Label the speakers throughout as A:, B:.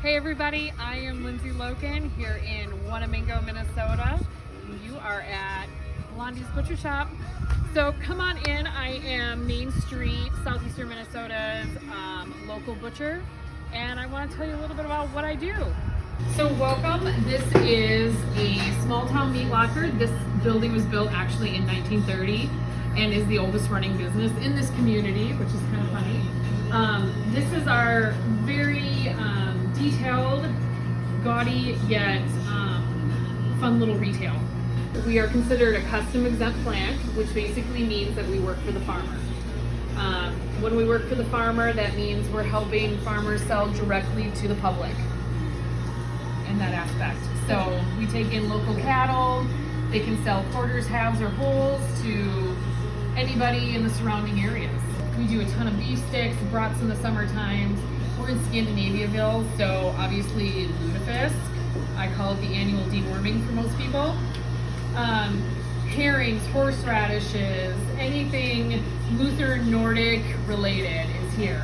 A: Hey everybody, I am Lindsey Loken here in Wanamingo, Minnesota. You are at Blondie's Butcher Shop. So come on in. I am Main Street, southeastern Minnesota's local butcher, and I want to tell you a little bit about what I do. So welcome. This is a small town meat locker. This building was built actually in 1930 and is the oldest running business in this community, which is kind of funny. This is our very detailed, gaudy, yet fun little retail. We are considered a custom exempt plant, which basically means that we work for the farmer. When we work for the farmer, that means we're helping farmers sell directly to the public in that aspect. So we take in local cattle. They can sell quarters, halves, or wholes to anybody in the surrounding areas. We do a ton of beef sticks, brats in the summer times. We're in Scandinaviaville, so obviously lutefisk. I call it the annual deworming for most people. Herrings, horseradishes, anything Lutheran Nordic related is here.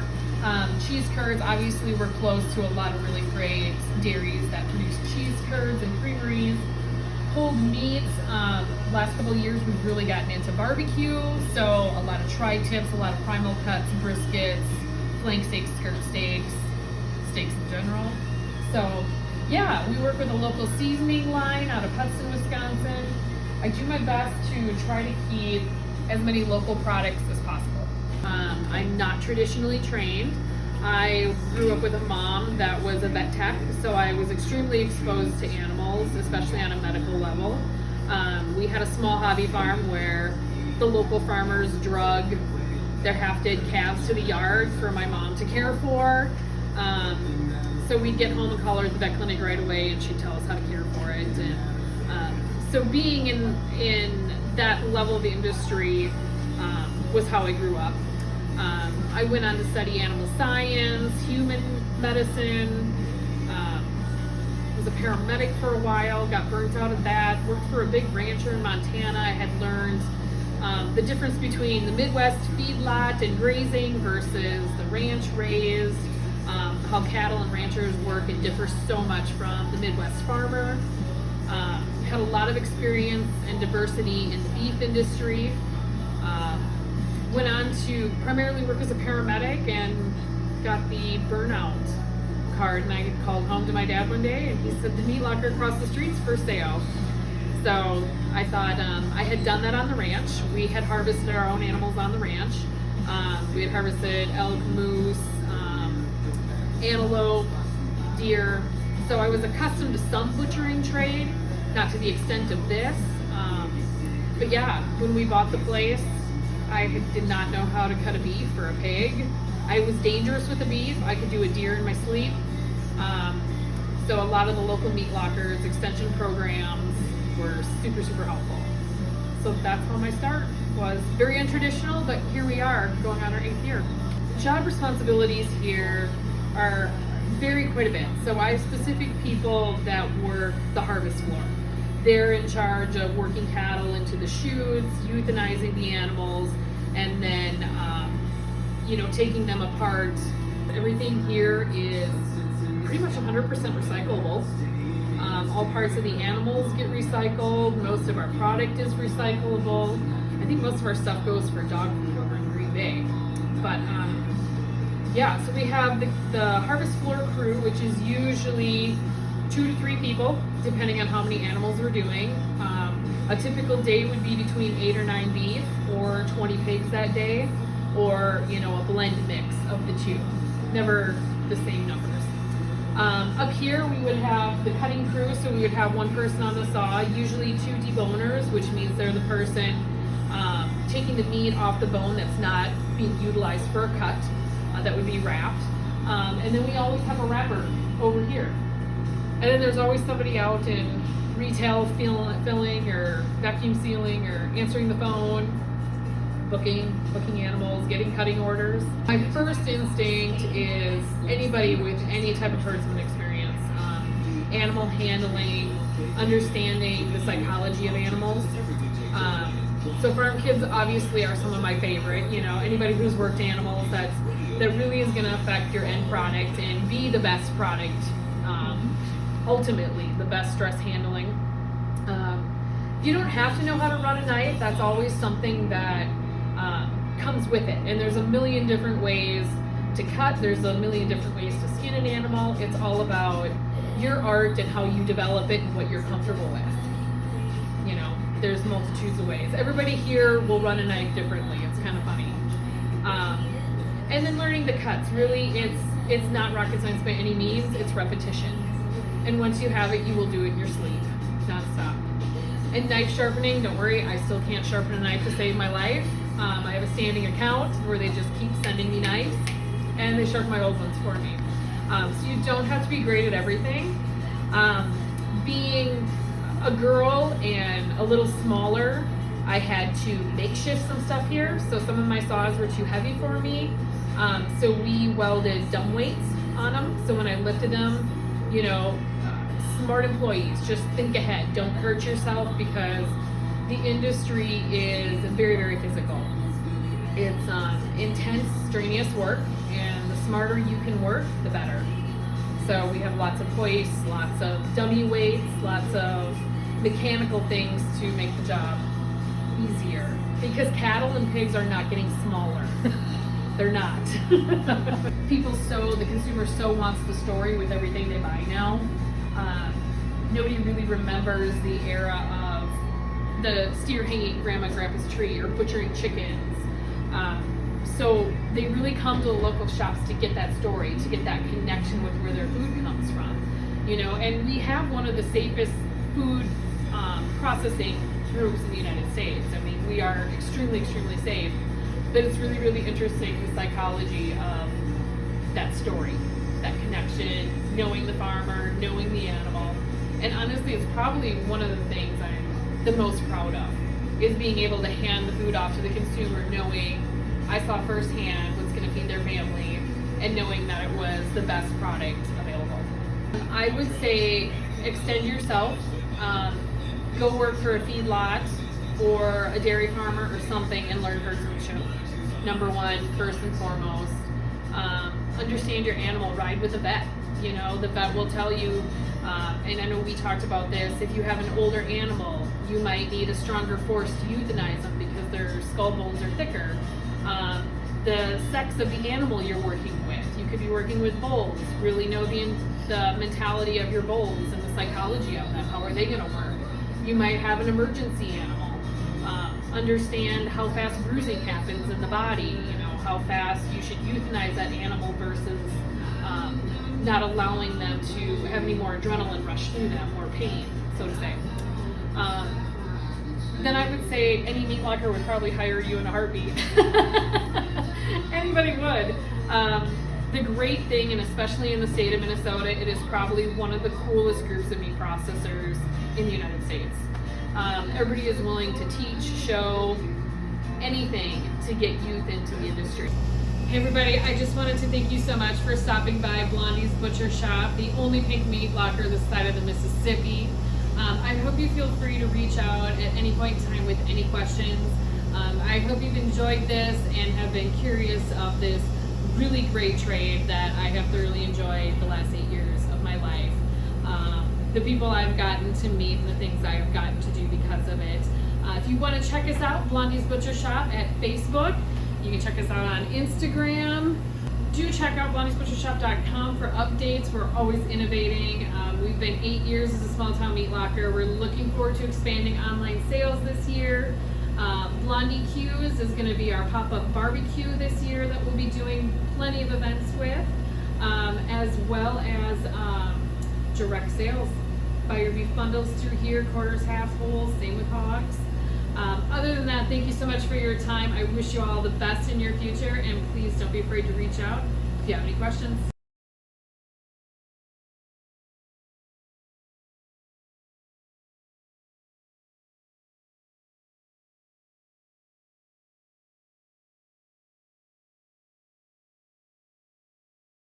A: Cheese curds, obviously we're close to a lot of really great dairies that produce cheese curds and creameries. Pulled meats, last couple of years we've really gotten into barbecue, so a lot of tri-tips, a lot of primal cuts, briskets, flank steaks, skirt steaks, steaks in general. So yeah, we work with a local seasoning line out of Hudson, Wisconsin. I do my best to try to keep as many local products as possible. I'm not traditionally trained. I grew up with a mom that was a vet tech, so I was extremely exposed to animals, especially on a medical level. We had a small hobby farm where the local farmers drug their half-dead calves to the yard for my mom to care for. So we'd get home and call her at the vet clinic right away, and she'd tell us how to care for it. And so being in that level of the industry was how I grew up. I went on to study animal science, human medicine, was a paramedic for a while, got burnt out of that, worked for a big rancher in Montana. I had learned the difference between the Midwest feedlot and grazing versus the ranch raised, how cattle and ranchers work. It differs so much from the Midwest farmer. Had a lot of experience and diversity in the beef industry. Went on to primarily work as a paramedic and got the burnout card, and I called home to my dad one day and he said the meat locker across the street's for sale. So I thought I had done that on the ranch. We had harvested our own animals on the ranch. We had harvested elk, moose, antelope, deer. So I was accustomed to some butchering trade, not to the extent of this. But yeah, when we bought the place, I did not know how to cut a beef or a pig. I was dangerous with the beef. I could do a deer in my sleep. So a lot of the local meat lockers, extension programs were super, super helpful. So that's how my start was. Very untraditional, but here we are going on our 8th year. Job responsibilities here are vary quite a bit. So I have specific people that work the harvest floor. They're in charge of working cattle into the chutes, euthanizing the animals, and then, taking them apart. Everything here is pretty much 100% recyclable. All parts of the animals get recycled. Most of our product is recyclable. I think most of our stuff goes for dog food over in Green Bay. But yeah, so we have the harvest floor crew, which is usually 2 to 3 people, depending on how many animals we're doing. A typical day would be between 8 or 9 beef, or 20 pigs that day, or a blend mix of the two. Never the same numbers. Up here we would have the cutting crew, so we would have one person on the saw, usually 2 deboners, which means they're the person taking the meat off the bone that's not being utilized for a cut, that would be wrapped. And then we always have a wrapper over here. And then there's always somebody out in retail filling or vacuum sealing or answering the phone, booking animals, getting cutting orders. My first instinct is anybody with any type of herdsman experience, animal handling, understanding the psychology of animals. So farm kids obviously are some of my favorite. Anybody who's worked animals, that really is going to affect your end product and be the best product ultimately the best stress handling. You don't have to know how to run a knife. That's always something that comes with it. And there's a million different ways to cut. There's a million different ways to skin an animal. It's all about your art and how you develop it and what you're comfortable with. You know, there's multitudes of ways. Everybody here will run a knife differently. It's kind of funny. And then learning the cuts. Really, it's not rocket science by any means. It's repetition. And once you have it, you will do it in your sleep, nonstop. And knife sharpening, don't worry, I still can't sharpen a knife to save my life. I have a standing account where they just keep sending me knives, and they sharpen my old ones for me. So you don't have to be great at everything. Being a girl and a little smaller, I had to makeshift some stuff here. So some of my saws were too heavy for me. So we welded dumb weights on them. So when I lifted them, you know, smart employees, just think ahead. Don't hurt yourself, because the industry is very, very physical. It's intense, strenuous work, and the smarter you can work, the better. So we have lots of hoists, lots of dummy weights, lots of mechanical things to make the job easier. Because cattle and pigs are not getting smaller. They're not. The consumer so wants the story with everything they buy now. Nobody really remembers the era of the steer hanging grandma and grandpa's tree or butchering chickens. So they really come to the local shops to get that story, to get that connection with where their food comes from. You know, and we have one of the safest food processing groups in the United States. I mean, we are extremely, extremely safe. But it's really, really interesting, the psychology of that story, that connection, knowing the farmer, knowing the animal. And honestly, it's probably one of the things I'm the most proud of, is being able to hand the food off to the consumer, knowing I saw firsthand what's going to feed their family, and knowing that it was the best product available. I would say extend yourself, go work for a feedlot or a dairy farmer or something, and learn herdsmanship. Number one, first and foremost. Understand your animal. Ride with a vet. You know, the vet will tell you, and I know we talked about this, if you have an older animal, you might need a stronger force to euthanize them because their skull bones are thicker. The sex of the animal you're working with. You could be working with bulls. Really know the mentality of your bulls and the psychology of them. How are they going to work? You might have an emergency animal. Understand how fast bruising happens in the body, you know, how fast you should euthanize that animal versus not allowing them to have any more adrenaline rush through them, or pain, so to say. Then I would say any meat locker would probably hire you in a heartbeat. Anybody would. The great thing, and especially in the state of Minnesota, it is probably one of the coolest groups of meat processors in the United States. Everybody is willing to teach, show, anything to get youth into the industry. Hey everybody, I just wanted to thank you so much for stopping by Blondie's Butcher Shop, the only pink meat locker this side of the Mississippi. I hope you feel free to reach out at any point in time with any questions. I hope you've enjoyed this and have been curious of this really great trade that I have thoroughly enjoyed the last 8 years of my life. The people I've gotten to meet and the things I've gotten to do because of it. If you want to check us out, Blondie's Butcher Shop at Facebook. You can check us out on Instagram. Do check out blondiesbutchershop.com for updates. We're always innovating. We've been 8 years as a small town meat locker. We're looking forward to expanding online sales this year. Blondie Q's is going to be our pop-up barbecue this year that we'll be doing plenty of events with, as well as direct sales. Buy your beef bundles through here, quarters, halves, wholes, same with hogs. Other than that, thank you so much for your time. I wish you all the best in your future, and please don't be afraid to reach out if you have any questions.